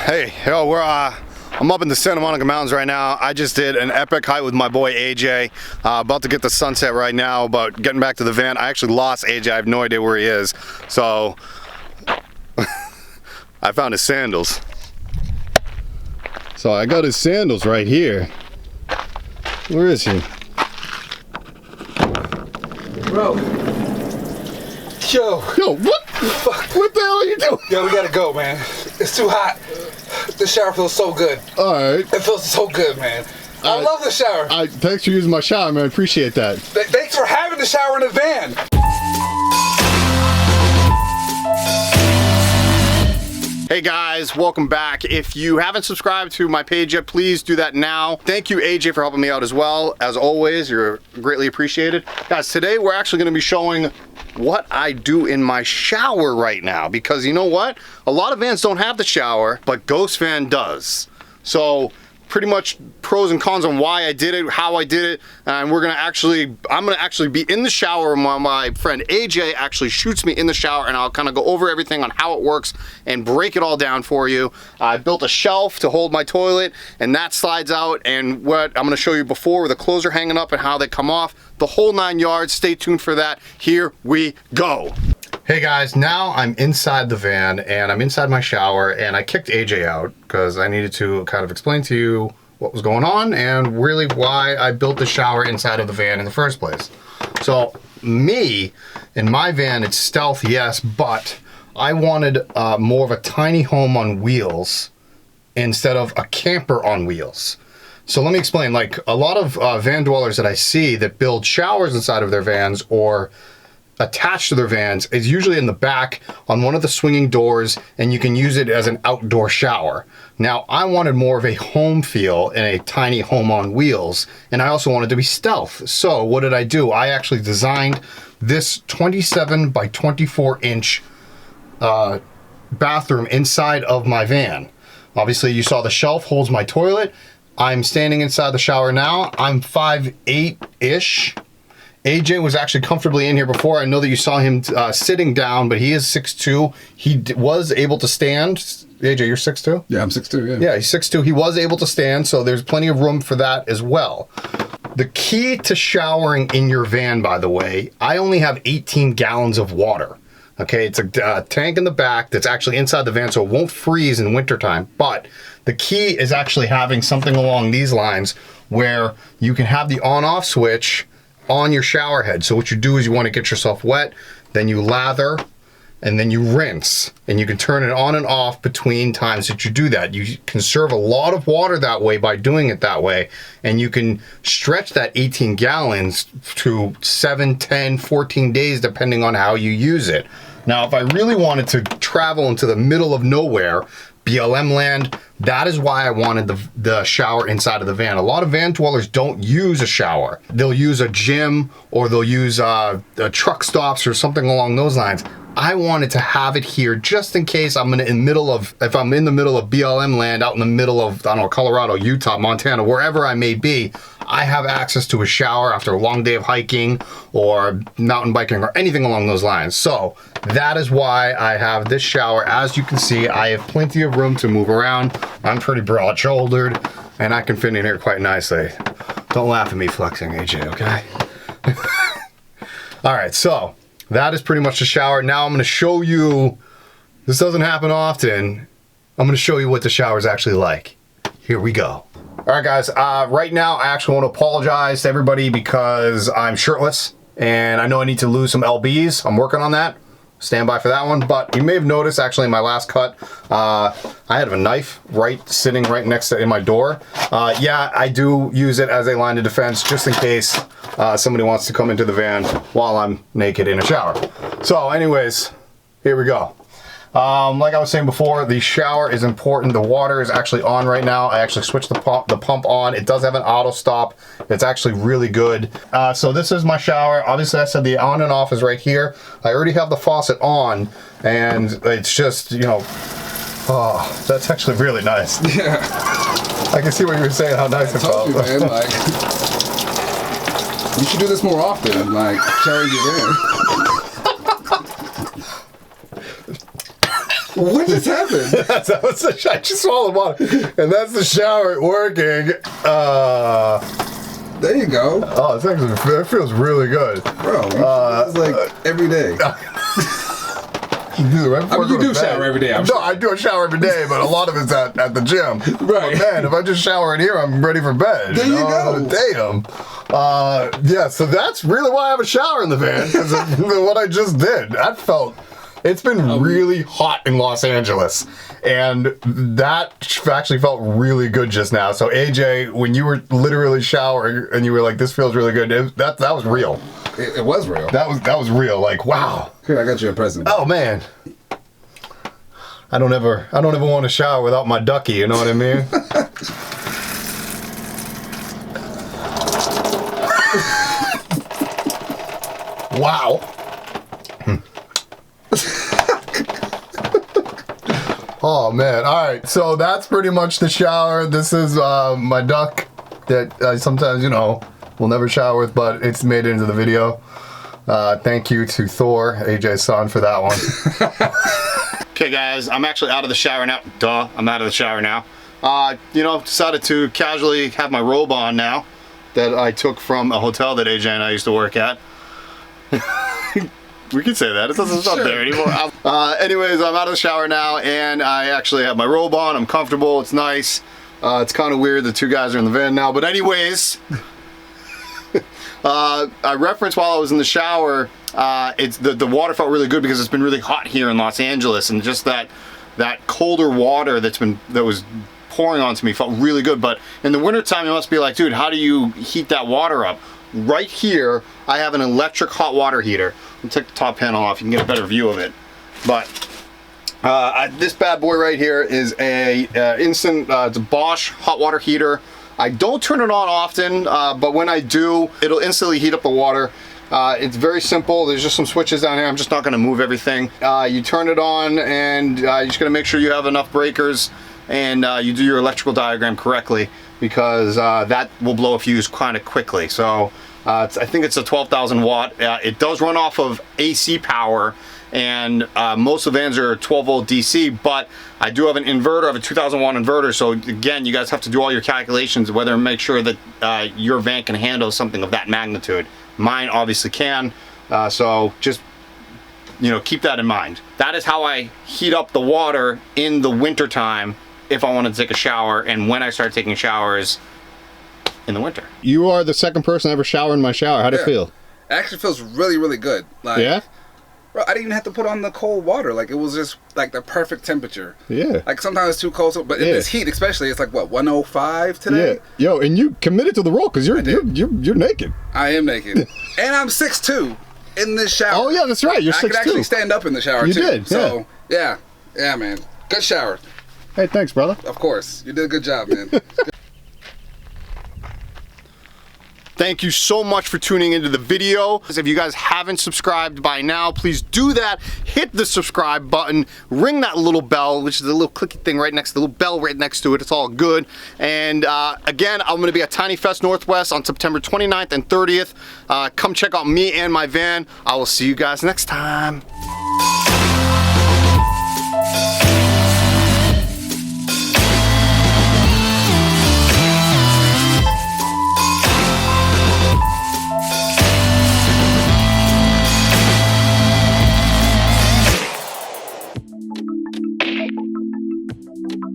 Hey, yo, I'm up in the Santa Monica Mountains right now. I just did an epic hike with my boy AJ. About to get the sunset right now, but getting back to the van, I actually lost AJ. I have no idea where he is. So, I found his sandals. So I got his sandals right here. Where is he? Bro. Yo, what the fuck? What the hell are you doing? Yo, we gotta go, man. It's too hot. The shower feels so good. Alright. It feels so good, man. I love the shower. Thanks for using my shower, man. I appreciate that. Thanks for having the shower in the van. Hey guys, welcome back. If you haven't subscribed to my page yet, please do that now. Thank you, AJ, for helping me out as well. As always, you're greatly appreciated. Guys, today we're actually gonna be showing what I do in my shower right now, because you know what? A lot of vans don't have the shower, but Ghost Van does. So pretty much pros and cons on why I did it, how I did it, and I'm gonna actually be in the shower while my friend AJ actually shoots me in the shower, and I'll kind of go over everything on how it works and break it all down for you. I built a shelf to hold my toilet, and that slides out, and what I'm gonna show you before where the clothes are hanging up and how they come off, the whole 9 yards. Stay tuned for that. Here we go. Hey guys, now I'm inside the van and I'm inside my shower, and I kicked AJ out because I needed to kind of explain to you what was going on and really why I built the shower inside of the van in the first place. So me, in my van, it's stealth, yes, but I wanted more of a tiny home on wheels instead of a camper on wheels. So let me explain. Like a lot of van dwellers that I see that build showers inside of their vans or attached to their vans is usually in the back on one of the swinging doors, and you can use it as an outdoor shower. Now, I wanted more of a home feel in a tiny home on wheels, and I also wanted to be stealth. So what did I do? I actually designed this 27 by 24 inch bathroom inside of my van. Obviously, you saw the shelf holds my toilet. I'm standing inside the shower now. I'm 5'8"-ish. AJ was actually comfortably in here before. I know that you saw him sitting down, but he is 6'2". He was able to stand. AJ, you're 6'2"? Yeah, I'm 6'2", yeah. Yeah, he's 6'2". He was able to stand, so there's plenty of room for that as well. The key to showering in your van, by the way, I only have 18 gallons of water. Okay, it's a tank in the back that's actually inside the van, so it won't freeze in wintertime. But the key is actually having something along these lines where you can have the on-off switch on your shower head. So what you do is you want to get yourself wet, then you lather, and then you rinse, and you can turn it on and off between times that you do that. You conserve a lot of water that way by doing it that way, and you can stretch that 18 gallons to 7, 10, 14 days depending on how you use it. Now, if I really wanted to travel into the middle of nowhere, BLM land, that is why I wanted the shower inside of the van. A lot of van dwellers don't use a shower. They'll use a gym, or they'll use truck stops or something along those lines. I wanted to have it here just in case if I'm in the middle of BLM land, out in the middle of, I don't know, Colorado, Utah, Montana, wherever I may be, I have access to a shower after a long day of hiking or mountain biking or anything along those lines. So that is why I have this shower. As you can see, I have plenty of room to move around. I'm pretty broad-shouldered, and I can fit in here quite nicely. Don't laugh at me flexing, AJ, okay? All right, so that is pretty much the shower. Now I'm gonna show you, this doesn't happen often, I'm gonna show you what the shower is actually like. Here we go. All right, guys, right now I actually want to apologize to everybody because I'm shirtless, and I know I need to lose some lbs. I'm working on that. Stand by for that one. But you may have noticed, actually, in my last cut, I had a knife sitting right next to in my door. Yeah, I do use it as a line of defense just in case somebody wants to come into the van while I'm naked in a shower. So anyways, here we go. Like I was saying before, the shower is important. The water is actually on right now. I actually switched the pump on. It does have an auto stop. It's actually really good. So this is my shower. Obviously, I said the on and off is right here. I already have the faucet on, and it's just, you know, oh, that's actually really nice. Yeah. I can see what you were saying, how nice it felt. Man, like, you should do this more often, like, showering your van. What just happened? I just swallowed water, and that's the shower working. There you go. Oh, it's actually, that feels really good. Bro, it's like every day. You do, right before you do shower every day, I'm No, I do a shower every day, but a lot of it's at the gym. Right. But man, if I just shower in here, I'm ready for bed. There you go. Damn. Yeah, so that's really why I have a shower in the van, because of what I just did. That felt... It's been really hot in Los Angeles, and that actually felt really good just now. So AJ, when you were literally showering and you were like, "This feels really good," that was real. It was real. That was real. Like, wow. Here, I got you a present. Oh man. I don't ever want to shower without my ducky. You know what I mean? Wow. Oh man, all right, so that's pretty much the shower. This is my duck that I sometimes, you know, will never shower with, but it's made it into the video. Thank you to Thor, AJ's son, for that one. Okay guys, I'm actually out of the shower now. Duh, I'm out of the shower now. You know, decided to casually have my robe on now that I took from a hotel that AJ and I used to work at. We can say that. It doesn't stop there anymore. Anyways, I'm out of the shower now, and I actually have my robe on. I'm comfortable. It's nice. It's kind of weird. The two guys are in the van now. But anyways, I referenced while I was in the shower, it's the water felt really good because it's been really hot here in Los Angeles, and just that colder water that was pouring onto me felt really good. But in the wintertime, you must be like, dude, how do you heat that water up? Right here, I have an electric hot water heater. I'll take the top panel off, you can get a better view of it. But this bad boy right here is it's a Bosch hot water heater. I don't turn it on often, but when I do, it'll instantly heat up the water. It's very simple. There's just some switches down here. I'm just not gonna move everything. You turn it on, and you're just gonna make sure you have enough breakers, and you do your electrical diagram correctly, because that will blow a fuse kind of quickly. So I think it's a 12,000 watt. It does run off of AC power, and most of the vans are 12 volt DC, but I do have an inverter. I have a 2,000 watt inverter. So again, you guys have to do all your calculations, whether to make sure that your van can handle something of that magnitude. Mine obviously can. So just, you know, keep that in mind. That is how I heat up the water in the winter time if I want to take a shower, and when I start taking showers in the winter. You are the second person I ever showered in my shower. How'd it feel? It actually feels really, really good. Like, yeah? Bro, I didn't even have to put on the cold water. Like, it was just like the perfect temperature. Yeah. Like, sometimes it's too cold, but in this heat especially, it's like, what, 105 today? Yeah. Yo, and you committed to the role, because you're naked. I am naked. And I'm 6'2" in this shower. Oh yeah, that's right. You're 6'2". I could actually stand up in the shower, you too. You did, So, yeah, man. Good shower. Hey, thanks, brother. Of course. You did a good job, man. Thank you so much for tuning into the video. If you guys haven't subscribed by now, please do that. Hit the subscribe button, ring that little bell, which is a little clicky thing right next to the little bell right next to it. It's all good. And again, I'm gonna be at Tiny Fest Northwest on September 29th and 30th. Come check out me and my van. I will see you guys next time.